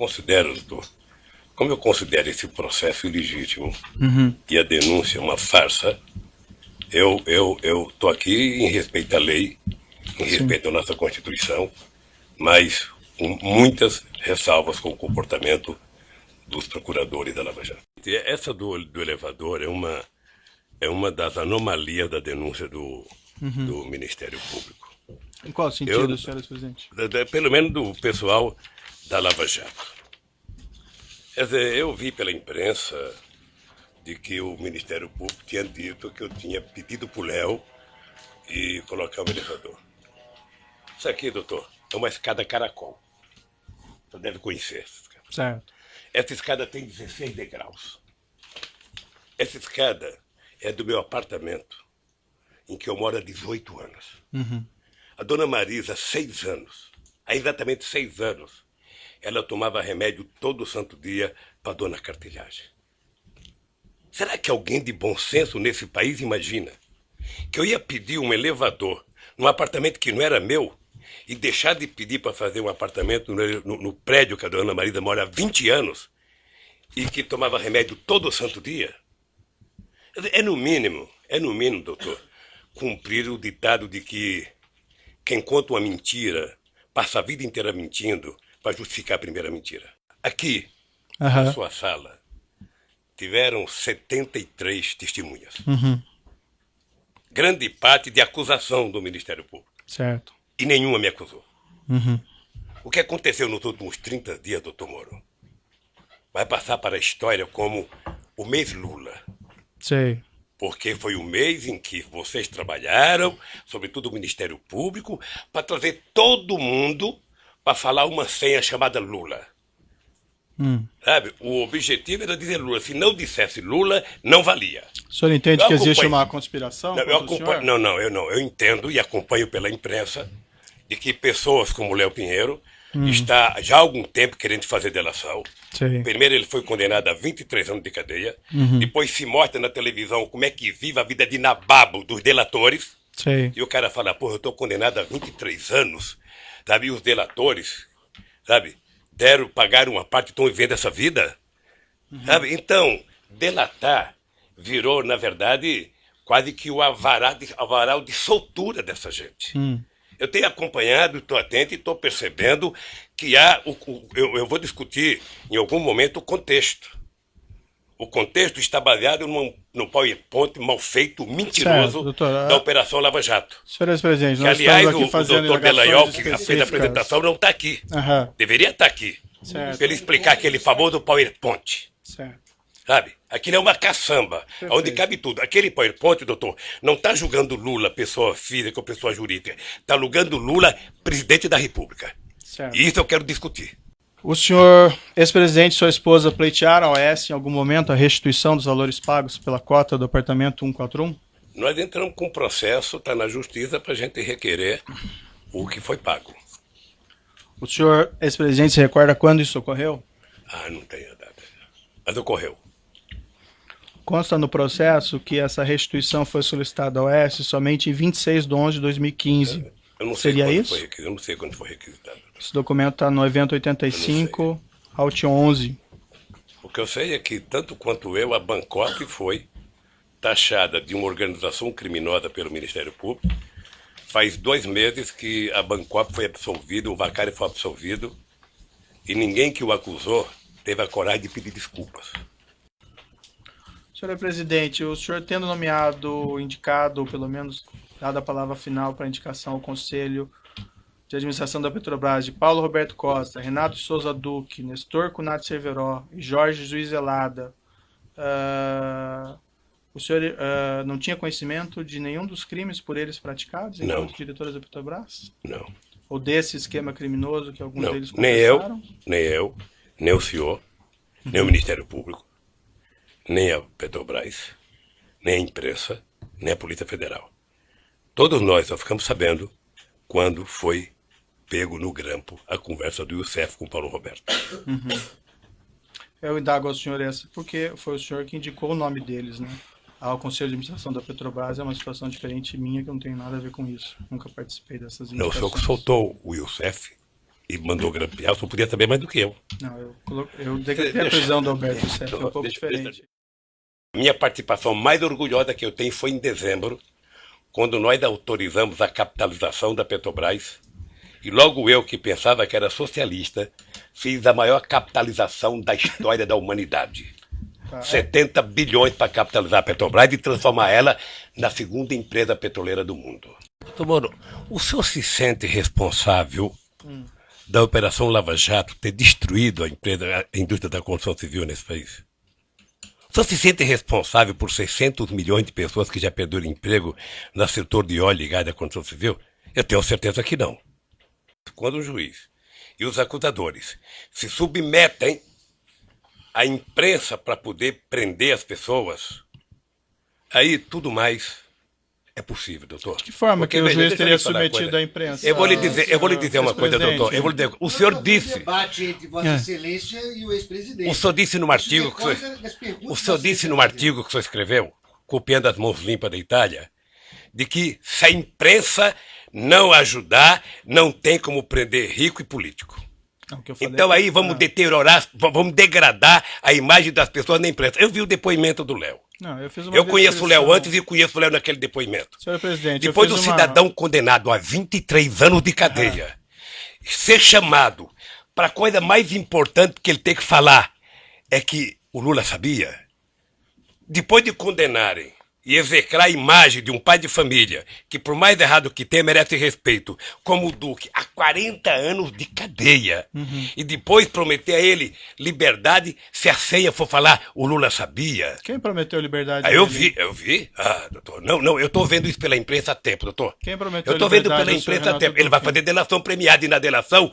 considero, doutor, como eu considero esse processo ilegítimo e a denúncia uma farsa, eu estou aqui em respeito à lei, em respeito à nossa Constituição, mas com muitas ressalvas com o comportamento dos procuradores da Lava Jato. Essa do elevador é uma das anomalias da denúncia do Ministério Público. Em qual sentido, senhor presidente? Pelo menos do pessoal da Lava Jato. Quer dizer, eu vi pela imprensa de que o Ministério Público tinha dito que eu tinha pedido para o Léo e colocar o elevador. Isso aqui, doutor, é uma escada caracol. Você deve conhecer essa escada. Certo. Essa escada tem 16 degraus. Essa escada é do meu apartamento, em que eu moro há 18 anos. A dona Marisa, 6 anos, há exatamente 6 anos, ela tomava remédio todo santo dia para dona Cartilhagem. Será que alguém de bom senso nesse país imagina que eu ia pedir um elevador num apartamento que não era meu e deixar de pedir para fazer um apartamento no prédio que a dona Marisa mora há 20 anos e que tomava remédio todo santo dia? É no mínimo, doutor, cumprir o ditado de que quem conta uma mentira passa a vida inteira mentindo para justificar a primeira mentira. Aqui, na sua sala, tiveram 73 testemunhas. Grande parte de acusação do Ministério Público. Certo. E nenhuma me acusou. O que aconteceu nos últimos 30 dias, doutor Moro, vai passar para a história como o mês Lula. Sei. Porque foi o mês em que vocês trabalharam, sobretudo o Ministério Público, para trazer todo mundo para falar uma senha chamada Lula. Sabe? O objetivo era dizer Lula. Se não dissesse Lula, não valia. O senhor entende que existe uma conspiração? Eu entendo e acompanho pela imprensa de que pessoas como Léo Pinheiro está já há algum tempo querendo fazer delação. Sim. Primeiro ele foi condenado a 23 anos de cadeia. Depois se mostra na televisão como é que vive a vida de nababo dos delatores. Sim. E o cara fala, porra, eu estou condenado a 23 anos. Sabe? E os delatores, sabe, pagaram uma parte e estão vivendo essa vida. Sabe? Então, delatar virou, na verdade, quase que o avaral de soltura dessa gente. Eu tenho acompanhado, estou atento e estou percebendo que eu vou discutir em algum momento o contexto. O contexto está baseado no PowerPoint mal feito, mentiroso, certo, doutor, da Operação Lava Jato. Senhor ex-presidente, nós aliás, estamos aqui fazendo o doutor Delayol, que fez a apresentação, não está aqui. Deveria estar aqui. Para ele explicar aquele famoso PowerPoint. Certo. Sabe? Aquilo é uma caçamba, onde cabe tudo. Aquele PowerPoint, doutor, não está julgando Lula, pessoa física ou pessoa jurídica. Está julgando Lula, presidente da República. Certo. E isso eu quero discutir. O senhor, ex-presidente e sua esposa pleitearam ao OAS em algum momento a restituição dos valores pagos pela cota do apartamento 141? Nós entramos com um processo, está na justiça, para a gente requerer o que foi pago. O senhor, ex-presidente, se recorda quando isso ocorreu? Não tenho a data. Mas ocorreu. Consta no processo que essa restituição foi solicitada ao OAS somente em 26 de 11 de 2015. Eu não sei Seria isso? Eu não sei quando foi requisitado. Esse documento está no evento 85, Alt 11. O que eu sei é que, tanto quanto eu, a Bangkok foi taxada de uma organização criminosa pelo Ministério Público. Faz 2 meses que a Bangkok foi absolvida, o Vacari foi absolvido, e ninguém que o acusou teve a coragem de pedir desculpas. Senhor presidente, o senhor tendo indicado, ou pelo menos dado a palavra final para indicação ao Conselho de Administração da Petrobras de Paulo Roberto Costa, Renato Souza Duque, Nestor Cunati Cerveró e Jorge Zuizelada, o senhor não tinha conhecimento de nenhum dos crimes por eles praticados enquanto diretores da Petrobras? Não. Ou desse esquema criminoso que alguns deles confessaram? Nem o senhor, nem o Ministério Público, nem a Petrobras, nem a imprensa, nem a Polícia Federal. Todos nós só ficamos sabendo quando foi pego no grampo a conversa do Youssef com o Paulo Roberto. Eu indago ao senhor essa porque foi o senhor que indicou o nome deles, né? Ao Conselho de Administração da Petrobras é uma situação diferente minha, que eu não tenho nada a ver com isso. Nunca participei dessas indicações. Não, o senhor que soltou o Youssef e mandou grampear, o senhor podia saber mais do que eu. Não, eu decretei a prisão do Alberto Youssef, foi um pouco diferente. Minha participação mais orgulhosa que eu tenho foi em dezembro, quando nós autorizamos a capitalização da Petrobras, e logo eu, que pensava que era socialista, fiz a maior capitalização da história da humanidade. 70 bilhões para capitalizar a Petrobras e transformar ela na segunda empresa petroleira do mundo. Doutor Moro, o senhor se sente responsável da Operação Lava Jato ter destruído a indústria da construção civil nesse país? O senhor se sente responsável por 600 milhões de pessoas que já perderam emprego no setor de óleo e gás da construção civil? Eu tenho certeza que não. Quando o juiz e os acusadores se submetem à imprensa para poder prender as pessoas, aí tudo mais é possível, doutor. De que forma que o juiz teria submetido à imprensa? Eu vou lhe dizer uma coisa, doutor. O senhor disse... debate entre Vossa Excelência e o ex-presidente. O senhor disse no artigo que o senhor escreveu, copiando as mãos limpas da Itália, de que se a imprensa não ajudar, não tem como prender rico e político. Então aí vamos deteriorar, vamos degradar a imagem das pessoas na imprensa. Eu vi o depoimento do Léo. Eu conheço o Léo antes e conheço o Léo naquele depoimento. Senhor presidente, depois do cidadão condenado a 23 anos de cadeia ser chamado para a coisa mais importante que ele tem que falar é que o Lula sabia. Depois de condenarem e execrar a imagem de um pai de família que, por mais errado que tenha, merece respeito, como o Duque, há 40 anos de cadeia, e depois prometer a ele liberdade se a senha for falar, o Lula sabia. Quem prometeu liberdade? Eu vi. Doutor, não, eu estou vendo isso pela imprensa há tempo, doutor. Quem prometeu eu estou vendo pela imprensa há tempo. Ele vai fazer delação premiada, e na delação,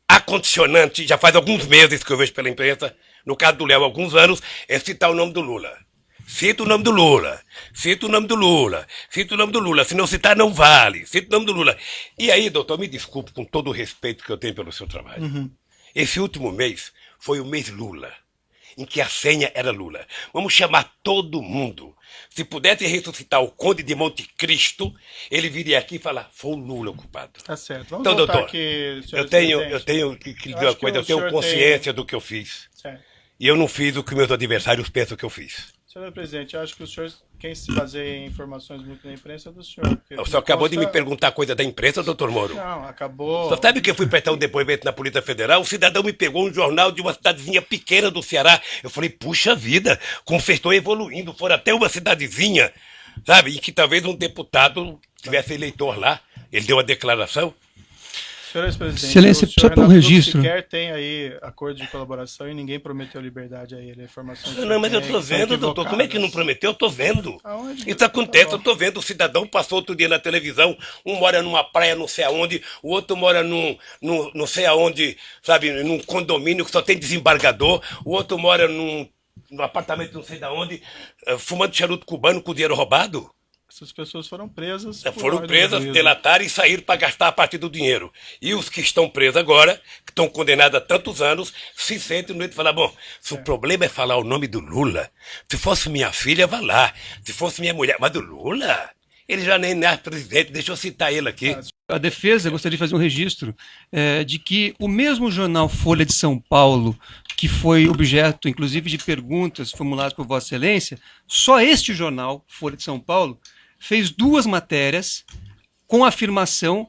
a condicionante, já faz alguns meses que eu vejo pela imprensa, no caso do Léo, alguns anos, é citar o nome do Lula. Cita o nome do Lula, cita o nome do Lula, cita o nome do Lula, se não citar não vale, cita o nome do Lula. E aí, doutor, me desculpe com todo o respeito que eu tenho pelo seu trabalho. Esse último mês foi o mês Lula, em que a senha era Lula. Vamos chamar todo mundo. Se pudesse ressuscitar o Conde de Monte Cristo, ele viria aqui e falar, foi o Lula o culpado. Tá certo. Vamos então, doutor, aqui, eu tenho que dizer uma coisa, eu tenho consciência do que eu fiz. Certo. E eu não fiz o que meus adversários pensam que eu fiz. Senhor presidente, eu acho que o senhor, quem se baseia em informações muito da imprensa é do senhor. O senhor acabou de me perguntar coisa da imprensa, doutor Moro? Não, acabou. Só sabe que eu fui prestar um depoimento na Polícia Federal? O cidadão me pegou um jornal de uma cidadezinha pequena do Ceará. Eu falei, puxa vida, como vocês estão evoluindo, foram até uma cidadezinha, sabe? E que talvez um deputado tivesse eleitor lá. Ele deu uma declaração. Senhor ex-presidente, Excelência, só para um registro. Sequer tem aí acordo de colaboração e ninguém prometeu liberdade a ele. Não, mas eu estou vendo, doutor. Como é que não prometeu? Eu estou vendo. Aonde? Isso acontece, eu estou vendo. O cidadão passou outro dia na televisão. Um mora numa praia não sei aonde, o outro mora num não sei aonde, sabe, num condomínio que só tem desembargador. O outro mora num apartamento não sei de onde, fumando charuto cubano com dinheiro roubado. Essas pessoas foram presas. Foram presas, delataram e saíram para gastar a partir do dinheiro. E os que estão presos agora, que estão condenados há tantos anos, se sentem no meio de falar, bom, se o problema é falar o nome do Lula, se fosse minha filha, vá lá. Se fosse minha mulher, mas do Lula? Ele já nem é presidente, deixa eu citar ele aqui. A defesa gostaria de fazer um registro de que o mesmo jornal Folha de São Paulo, que foi objeto, inclusive, de perguntas formuladas por Vossa Excelência, só este jornal, Folha de São Paulo, fez 2 matérias com a afirmação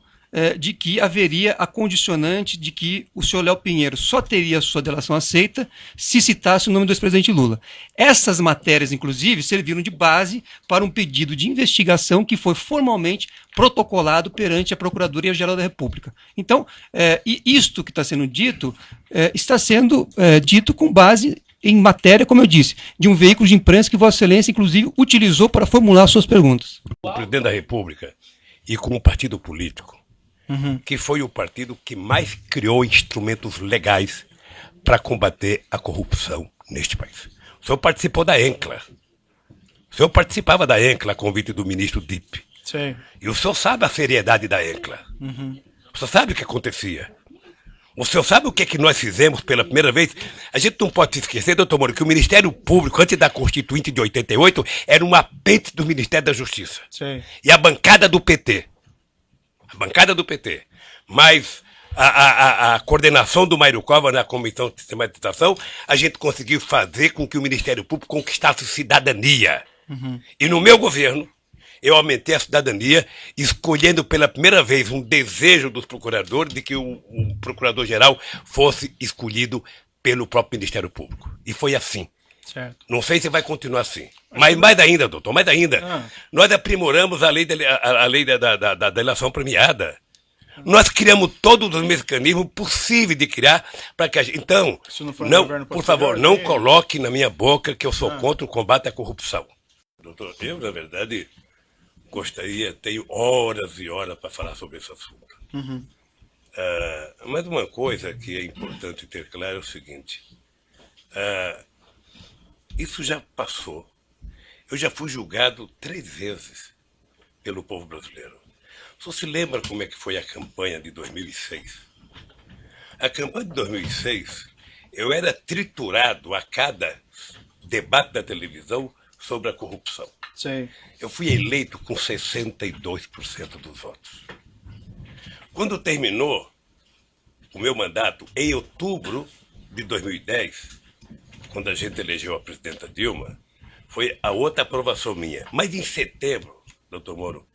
de que haveria a condicionante de que o senhor Léo Pinheiro só teria a sua delação aceita se citasse o nome do ex-presidente Lula. Essas matérias, inclusive, serviram de base para um pedido de investigação que foi formalmente protocolado perante a Procuradoria-Geral da República. Então, isto que está sendo dito, está sendo dito com base em matéria, como eu disse, de um veículo de imprensa que Vossa Excelência, inclusive, utilizou para formular suas perguntas. O presidente da República e como partido político, que foi o partido que mais criou instrumentos legais para combater a corrupção neste país. O senhor participou da ENCLA. O senhor participava da ENCLA a convite do ministro Dipp. Sim. E o senhor sabe a seriedade da ENCLA. O senhor sabe o que acontecia. O senhor sabe o que é que nós fizemos pela primeira vez? A gente não pode se esquecer, doutor Moro, que o Ministério Público, antes da Constituinte de 88, era um apêndice do Ministério da Justiça. Sim. E a bancada do PT. A bancada do PT. Mais a coordenação do Mário Cova na Comissão de Sistematização, a gente conseguiu fazer com que o Ministério Público conquistasse cidadania. E no meu governo, eu aumentei a cidadania, escolhendo pela primeira vez um desejo dos procuradores de que o procurador-geral fosse escolhido pelo próprio Ministério Público. E foi assim. Certo. Não sei se vai continuar assim. Mas mais ainda, doutor, mais ainda. Nós aprimoramos a lei da eleição premiada. Nós criamos todos os mecanismos possíveis de criar para que a gente... Então, não, por favor, não coloque na minha boca que eu sou contra o combate à corrupção. Doutor, eu, na verdade, tenho horas e horas para falar sobre esse assunto. Mas uma coisa que é importante ter claro é o seguinte. Isso já passou. Eu já fui julgado 3 vezes pelo povo brasileiro. Você se lembra como é que foi a campanha de 2006? A campanha de 2006, eu era triturado a cada debate da televisão sobre a corrupção. Sim. Eu fui eleito com 62% dos votos. Quando terminou o meu mandato, em outubro de 2010, quando a gente elegeu a presidenta Dilma, foi a outra aprovação minha. Mas em setembro, doutor Moro,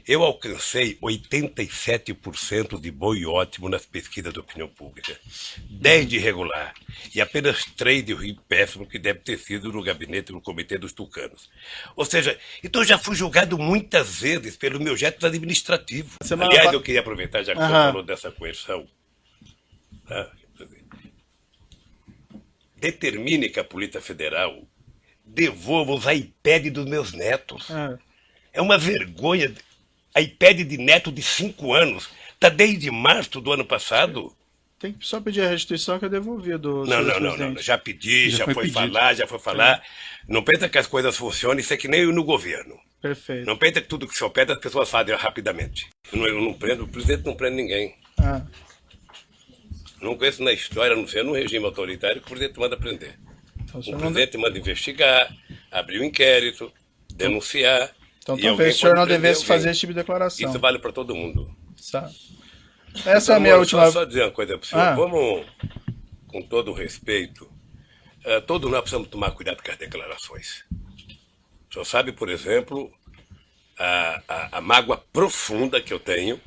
eu alcancei 87% de bom e ótimo nas pesquisas de opinião pública. 10 de regular e apenas 3 de ruim péssimo, que deve ter sido no gabinete do Comitê dos Tucanos. Ou seja, então eu já fui julgado muitas vezes pelos meus gestos administrativos. Aliás, eu queria aproveitar, já que você falou dessa coerção. Determine que a Polícia Federal devolva os iPads dos meus netos. É uma vergonha. iPad de neto de 5 anos. Está desde março do ano passado. Tem que só pedir a restituição que é devolvido. Não. Já pedi, já foi falar. Não pensa que as coisas funcionam, isso é que nem no governo. Perfeito. Não pensa que tudo que se opera as pessoas fazem rapidamente. Eu não prendo, o presidente não prende ninguém. Não conheço na história, a não ser no regime autoritário, que o presidente manda prender. Então, o presidente manda investigar, abrir um inquérito, denunciar. Então talvez o senhor não devesse fazer esse tipo de declaração. Isso vale para todo mundo. Essa é a minha última... Só dizer uma coisa para o senhor. Vamos, com todo o respeito, todos nós precisamos tomar cuidado com as declarações. O senhor sabe, por exemplo, a mágoa profunda que eu tenho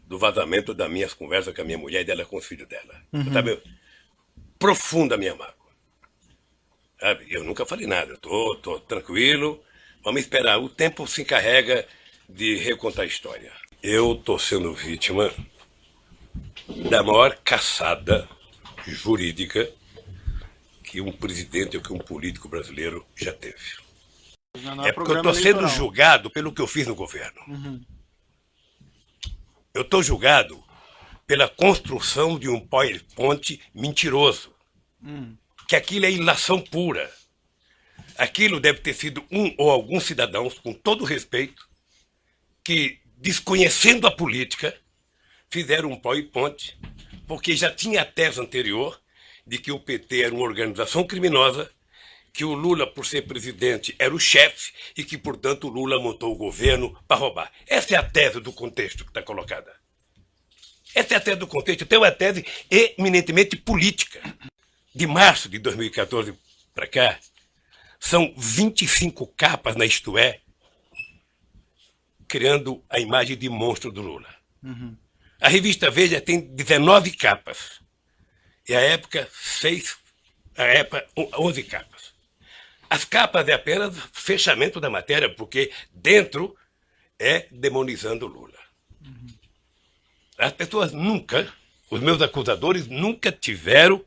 do vazamento das minhas conversas com a minha mulher e dela com o filho dela. Sabe? Profunda a minha mágoa. Sabe? Eu nunca falei nada. Eu tô tranquilo. Vamos esperar. O tempo se encarrega de recontar a história. Eu estou sendo vítima da maior caçada jurídica que um presidente ou que um político brasileiro já teve. É porque eu estou sendo julgado pelo que eu fiz no governo. Eu estou julgado pela construção de um PowerPoint mentiroso. Que aquilo é ilação pura. Aquilo deve ter sido um ou alguns cidadãos, com todo respeito, que, desconhecendo a política, fizeram um PowerPoint, porque já tinha a tese anterior de que o PT era uma organização criminosa, que o Lula, por ser presidente, era o chefe e que, portanto, o Lula montou o governo para roubar. Essa é a tese do contexto que está colocada. Essa é a tese do contexto. Então, é uma tese eminentemente política. De março de 2014 para cá, são 25 capas na Isto É, criando a imagem de monstro do Lula. A revista Veja tem 19 capas. E a época, 11 capas. As capas é apenas fechamento da matéria, porque dentro é demonizando o Lula. As pessoas nunca, os meus acusadores nunca tiveram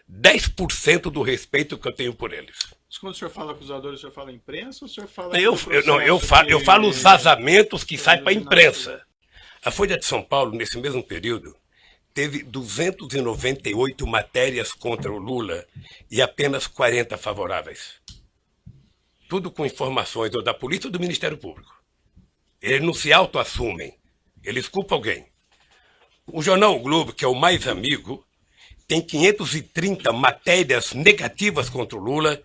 10% do respeito que eu tenho por eles. Quando o senhor fala acusadores, o senhor fala imprensa ou o senhor fala... Eu falo os vazamentos que saem para a imprensa. A Folha de São Paulo, nesse mesmo período, teve 298 matérias contra o Lula e apenas 40 favoráveis. Tudo com informações ou da polícia ou do Ministério Público. Eles não se autoassumem, eles culpam alguém. O jornal o Globo, que é o mais amigo, tem 530 matérias negativas contra o Lula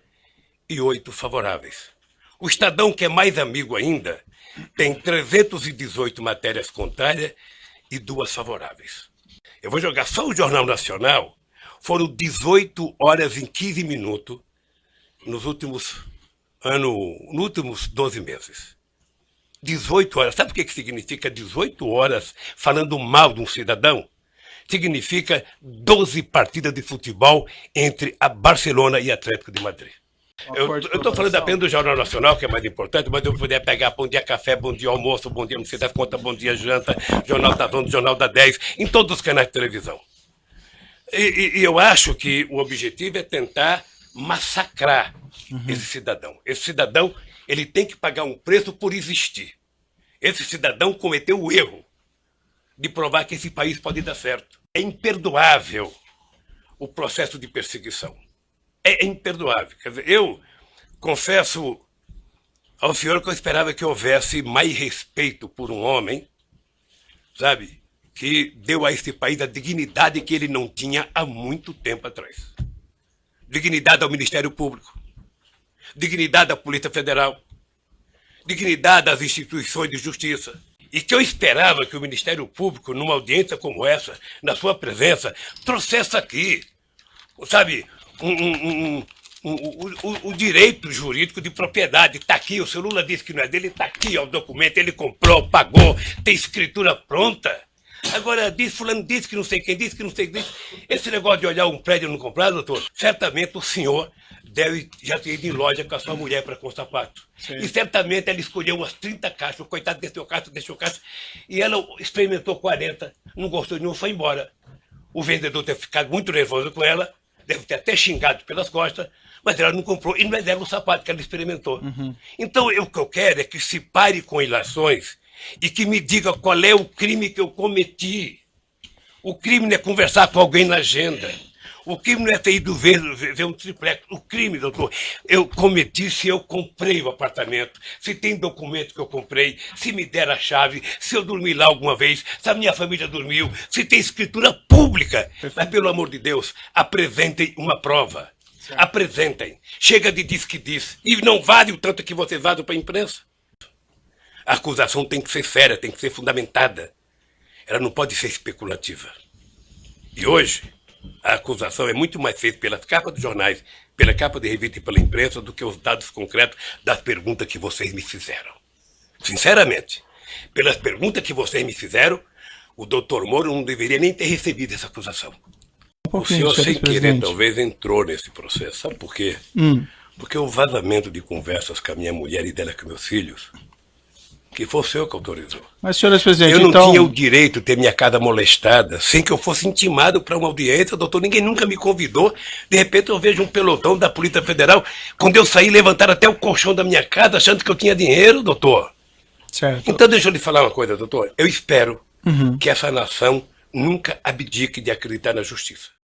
e 8 favoráveis. O Estadão, que é mais amigo ainda, tem 318 matérias contrárias e 2 favoráveis. eu vou jogar só o Jornal Nacional, foram 18 horas e 15 minutos nos últimos 12 meses. 18 horas. Sabe o que significa 18 horas falando mal de um cidadão? Significa 12 partidas de futebol entre a Barcelona e Atlético de Madrid. Eu estou falando apenas do Jornal Nacional, que é mais importante, mas eu puder pegar Bom Dia Café, Bom Dia Almoço, Bom Dia Não Sei das Contas, Bom Dia Janta, Jornal da Zona, Jornal da 10, em todos os canais de televisão. E eu acho que o objetivo é tentar massacrar esse cidadão. Esse cidadão, ele tem que pagar um preço por existir. Esse cidadão cometeu o erro de provar que esse país pode dar certo. É imperdoável o processo de perseguição. É imperdoável. Quer dizer, eu confesso ao senhor que eu esperava que houvesse mais respeito por um homem, sabe, que deu a esse país a dignidade que ele não tinha há muito tempo atrás. Dignidade ao Ministério Público, dignidade à Polícia Federal, dignidade às instituições de justiça. E que eu esperava que o Ministério Público, numa audiência como essa, na sua presença, trouxesse aqui, sabe, o direito jurídico de propriedade. Está aqui, o seu Lula disse que não é dele, está aqui, ó, o documento, ele comprou, pagou, tem escritura pronta. Agora, fulano disse que não sei quem disse, que não sei quem disse. Esse negócio de olhar um prédio e não comprar, doutor, certamente o senhor deve já ter ido em loja com a sua mulher para comprar sapato. Sim. E certamente ela escolheu umas 30 caixas, o coitado deixou caixa, e ela experimentou 40, não gostou de nenhum, foi embora. O vendedor deve ter ficado muito nervoso com ela, deve ter até xingado pelas costas, mas ela não comprou, e não é dela o sapato que ela experimentou. Então, o que eu quero é que se pare com ilações e que me diga qual é o crime que eu cometi. O crime não é conversar com alguém na agenda. O crime não é ter ido ver um triplex. O crime, doutor, eu cometi se eu comprei o apartamento, se tem documento que eu comprei, se me der a chave, se eu dormi lá alguma vez, se a minha família dormiu, se tem escritura pública. Mas, pelo amor de Deus, apresentem uma prova. Certo. Apresentem. Chega de diz que diz. E não vale o tanto que vocês vazam para a imprensa. A acusação tem que ser séria, tem que ser fundamentada. Ela não pode ser especulativa. E hoje, a acusação é muito mais feita pelas capas dos jornais, pela capa de revista e pela imprensa, do que os dados concretos das perguntas que vocês me fizeram. Sinceramente, pelas perguntas que vocês me fizeram, o doutor Moro não deveria nem ter recebido essa acusação. O senhor, sem querer, talvez entrou nesse processo. Sabe por quê? Porque o vazamento de conversas com a minha mulher e dela com meus filhos, que foi o senhor que autorizou. Mas, senhor ex-presidente, eu não tinha o direito de ter minha casa molestada sem que eu fosse intimado para uma audiência, doutor. Ninguém nunca me convidou. De repente eu vejo um pelotão da Polícia Federal. Quando eu saí, levantaram até o colchão da minha casa, achando que eu tinha dinheiro, doutor. Certo. Então deixa eu lhe falar uma coisa, doutor. Eu espero que essa nação nunca abdique de acreditar na justiça.